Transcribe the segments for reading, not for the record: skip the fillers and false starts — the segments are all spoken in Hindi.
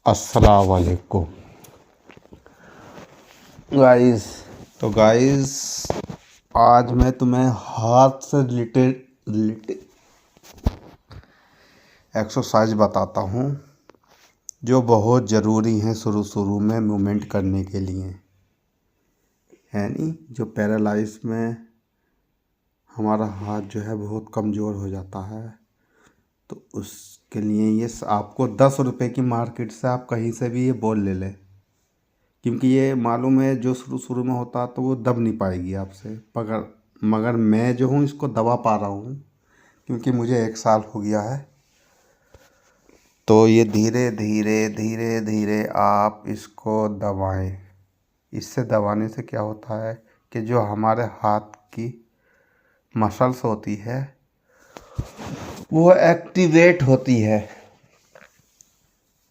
अस्सलाम वालेकुम गाइस। तो गाइस आज मैं तुम्हें हाथ से रिलेटेड एक्सरसाइज बताता हूँ जो बहुत ज़रूरी हैं शुरू में मूवमेंट करने के लिए, है नी। जो पैरालाइज में हमारा हाथ जो है बहुत कमज़ोर हो जाता है, तो उसके लिए ये आपको 10 रुपए की मार्केट से आप कहीं से भी ये बॉल ले लें, क्योंकि ये मालूम है जो शुरू में होता तो वो दब नहीं पाएगी आपसे पकड़, मगर मैं जो हूँ इसको दबा पा रहा हूँ क्योंकि मुझे 1 साल हो गया है। तो ये धीरे धीरे धीरे धीरे आप इसको दबाएं। इससे दबाने से क्या होता है कि जो हमारे हाथ की मसल्स होती है वो एक्टिवेट होती है।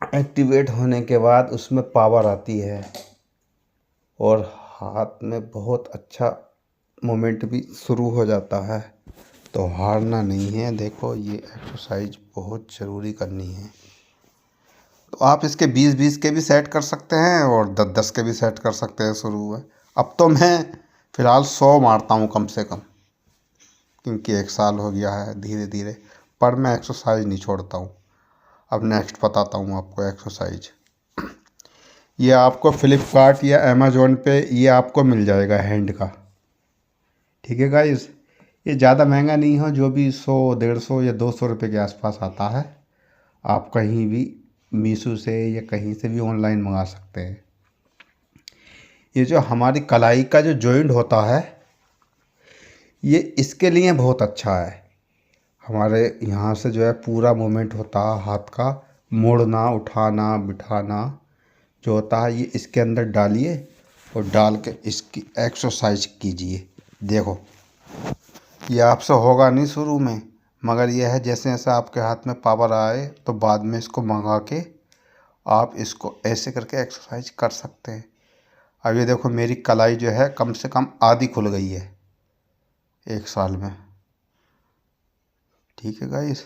एक्टिवेट होने के बाद उसमें पावर आती है और हाथ में बहुत अच्छा मोमेंट भी शुरू हो जाता है। तो हारना नहीं है। देखो ये एक्सरसाइज बहुत ज़रूरी करनी है। तो आप इसके 20-20 के भी सेट कर सकते हैं और 10-10 के भी सेट कर सकते हैं शुरू में। अब तो मैं फ़िलहाल 100 मारता हूँ कम से कम, क्योंकि 1 साल हो गया है धीरे धीरे, पर मैं एक्सरसाइज नहीं छोड़ता हूँ। अब नेक्स्ट बताता हूँ आपको एक्सरसाइज। ये आपको फ्लिपकार्ट या अमेज़ोन पे ये आपको मिल जाएगा हैंड का, ठीक है गाइस। ये ज़्यादा महंगा नहीं हो, जो भी 100, 150 या 200 रुपये के आसपास आता है। आप कहीं भी मीशो से या कहीं से भी ऑनलाइन मंगा सकते हैं। ये जो हमारी कलाई का जो जॉइंट होता है ये इसके लिए बहुत अच्छा है। हमारे यहाँ से जो है पूरा मूवमेंट होता है हाथ का, मोड़ना, उठाना, बिठाना जो होता है, ये इसके अंदर डालिए और डाल के इसकी एक्सरसाइज कीजिए। देखो ये आपसे होगा नहीं शुरू में, मगर यह है जैसे जैसे आपके हाथ में पावर आए तो बाद में इसको मंगा के आप इसको ऐसे करके एक्सरसाइज कर सकते हैं। अब ये देखो मेरी कलाई जो है कम से कम आधी खुल गई है 1 साल में, ठीक है गाइस।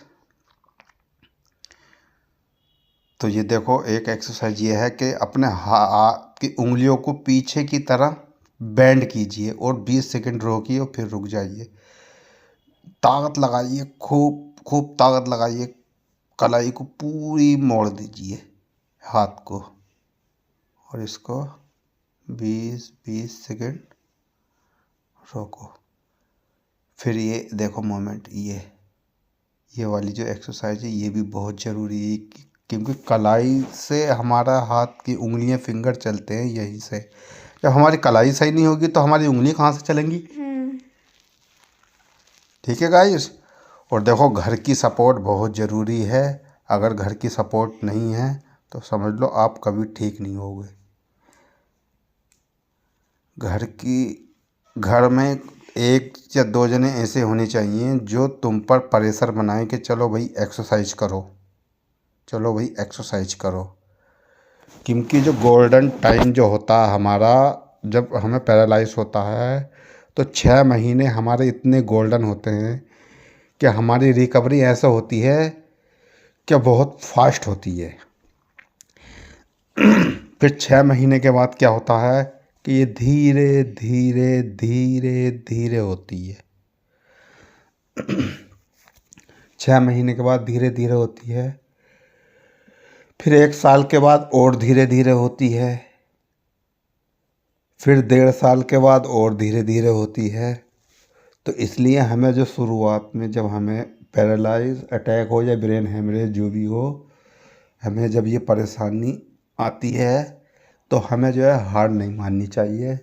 तो ये देखो एक एक्सरसाइज ये है कि अपने हाथ की उंगलियों को पीछे की तरह बेंड कीजिए और 20 सेकंड रोकिए और फिर रुक जाइए। ताकत लगाइए, खूब खूब ताकत लगाइए, कलाई को पूरी मोड़ दीजिए हाथ को, और इसको 20-20 सेकंड रोको। फिर ये देखो मोमेंट, ये वाली जो एक्सरसाइज है ये भी बहुत ज़रूरी है, क्योंकि कलाई से हमारा हाथ की उंगलियां, फिंगर चलते हैं यहीं से। जब हमारी कलाई सही नहीं होगी तो हमारी उंगली कहाँ से चलेंगी, ठीक है गाइस। और देखो घर की सपोर्ट बहुत ज़रूरी है। अगर घर की सपोर्ट नहीं है तो समझ लो आप कभी ठीक नहीं होगे। घर में 1 या 2 जने ऐसे होने चाहिए जो तुम पर प्रेशर बनाए कि चलो भाई एक्सरसाइज करो, चलो भाई एक्सरसाइज करो। क्योंकि जो गोल्डन टाइम जो होता है हमारा, जब हमें पैरालाइज होता है तो 6 महीने हमारे इतने गोल्डन होते हैं कि हमारी रिकवरी ऐसा होती है कि बहुत फास्ट होती है। फिर 6 महीने के बाद क्या होता है कि ये धीरे धीरे धीरे धीरे होती है। 6 महीने के बाद धीरे धीरे होती है, फिर 1 साल के बाद और धीरे धीरे होती है, फिर 1.5 साल के बाद और धीरे धीरे होती है। तो इसलिए हमें जो शुरुआत में जब हमें पैरालाइज, अटैक हो या ब्रेन हेमरेज जो भी हो, हमें जब ये परेशानी आती है तो हमें जो है हार नहीं माननी चाहिए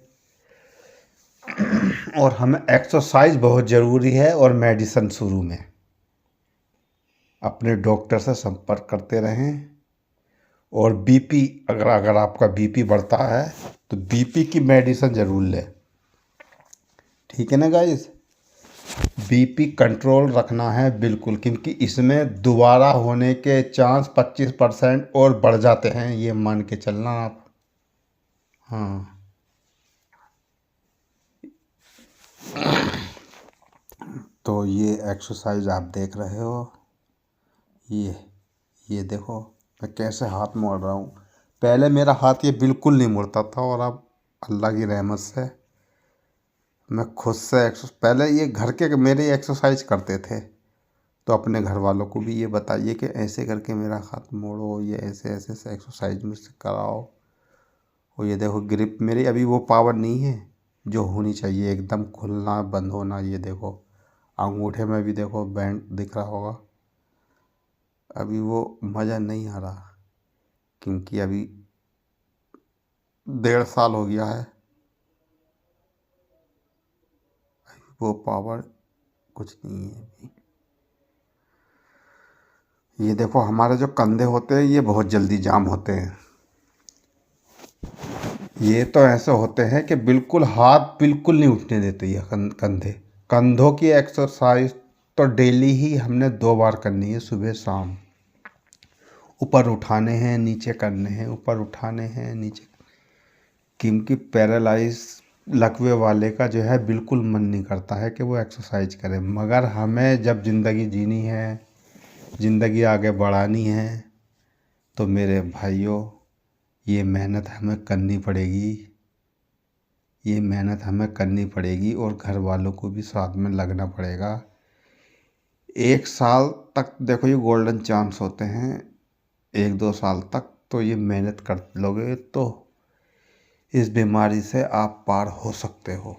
और हमें एक्सरसाइज बहुत ज़रूरी है। और मेडिसिन शुरू में अपने डॉक्टर से संपर्क करते रहें। और बीपी, अगर आपका बीपी बढ़ता है तो बीपी की मेडिसिन ज़रूर लें, ठीक है ना गाइस। बीपी कंट्रोल रखना है बिल्कुल, क्योंकि इसमें दोबारा होने के चांस 25% और बढ़ जाते हैं, ये मान के चलना आप। हाँ, तो ये एक्सरसाइज आप देख रहे हो, ये देखो मैं कैसे हाथ मोड़ रहा हूँ। पहले मेरा हाथ ये बिल्कुल नहीं मुड़ता था और अब अल्लाह की रहमत से मैं खुद से पहले ये घर के मेरे एक्सरसाइज करते थे, तो अपने घर वालों को भी ये बताइए कि ऐसे करके मेरा हाथ मोड़ो, ये ऐसे ऐसे से एक्सरसाइज मुझसे कराओ। और ये देखो ग्रिप मेरी अभी वो पावर नहीं है जो होनी चाहिए, एकदम खुलना बंद होना। ये देखो अंगूठे में भी देखो बैंड दिख रहा होगा। अभी वो मज़ा नहीं आ रहा क्योंकि अभी 1.5 साल हो गया है। वो पावर कुछ नहीं है अभी। ये देखो हमारे जो कंधे होते हैं ये बहुत जल्दी जाम होते हैं। ये तो ऐसे होते हैं कि बिल्कुल हाथ बिल्कुल नहीं उठने देते ये कंधे। कंधों की एक्सरसाइज तो डेली ही हमने 2 बार करनी है, सुबह शाम। ऊपर उठाने हैं, नीचे करने हैं, ऊपर उठाने हैं, नीचे। क्योंकि पैरालाइज लकवे वाले का जो है बिल्कुल मन नहीं करता है कि वो एक्सरसाइज करे, मगर हमें जब ज़िंदगी जीनी है, ज़िंदगी आगे बढ़ानी है, तो मेरे भाइयों ये मेहनत हमें करनी पड़ेगी। ये मेहनत हमें करनी पड़ेगी और घर वालों को भी साथ में लगना पड़ेगा। 1 साल तक देखो ये गोल्डन चांस होते हैं, 1-2 साल तक तो ये मेहनत कर लोगे तो इस बीमारी से आप पार हो सकते हो।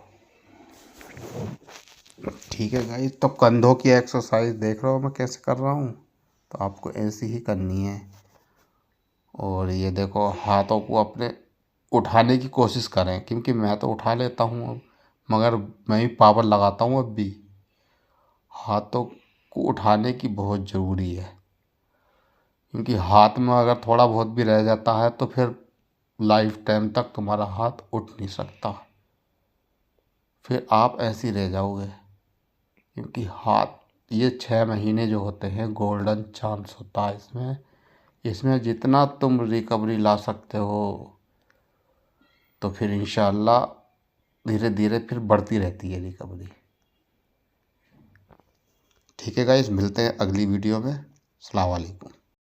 ठीक है गाइस, तो कंधों की एक्सरसाइज देख रहे हो मैं कैसे कर रहा हूँ, तो आपको ऐसी ही करनी है। और ये देखो हाथों को अपने उठाने की कोशिश करें, क्योंकि मैं तो उठा लेता हूँ अब, मगर मैं भी पावर लगाता हूँ अब भी। हाथों को उठाने की बहुत ज़रूरी है, क्योंकि हाथ में अगर थोड़ा बहुत भी रह जाता है तो फिर लाइफ टाइम तक तुम्हारा हाथ उठ नहीं सकता, फिर आप ऐसे ही रह जाओगे। क्योंकि हाथ ये 6 महीने जो होते हैं गोल्डन चांस होता है इसमें। इसमें जितना तुम रिकवरी ला सकते हो तो फिर इंशाल्लाह धीरे धीरे फिर बढ़ती रहती है रिकवरी। ठीक है गाइस, मिलते हैं अगली वीडियो में। अस्सलाम वालेकुम।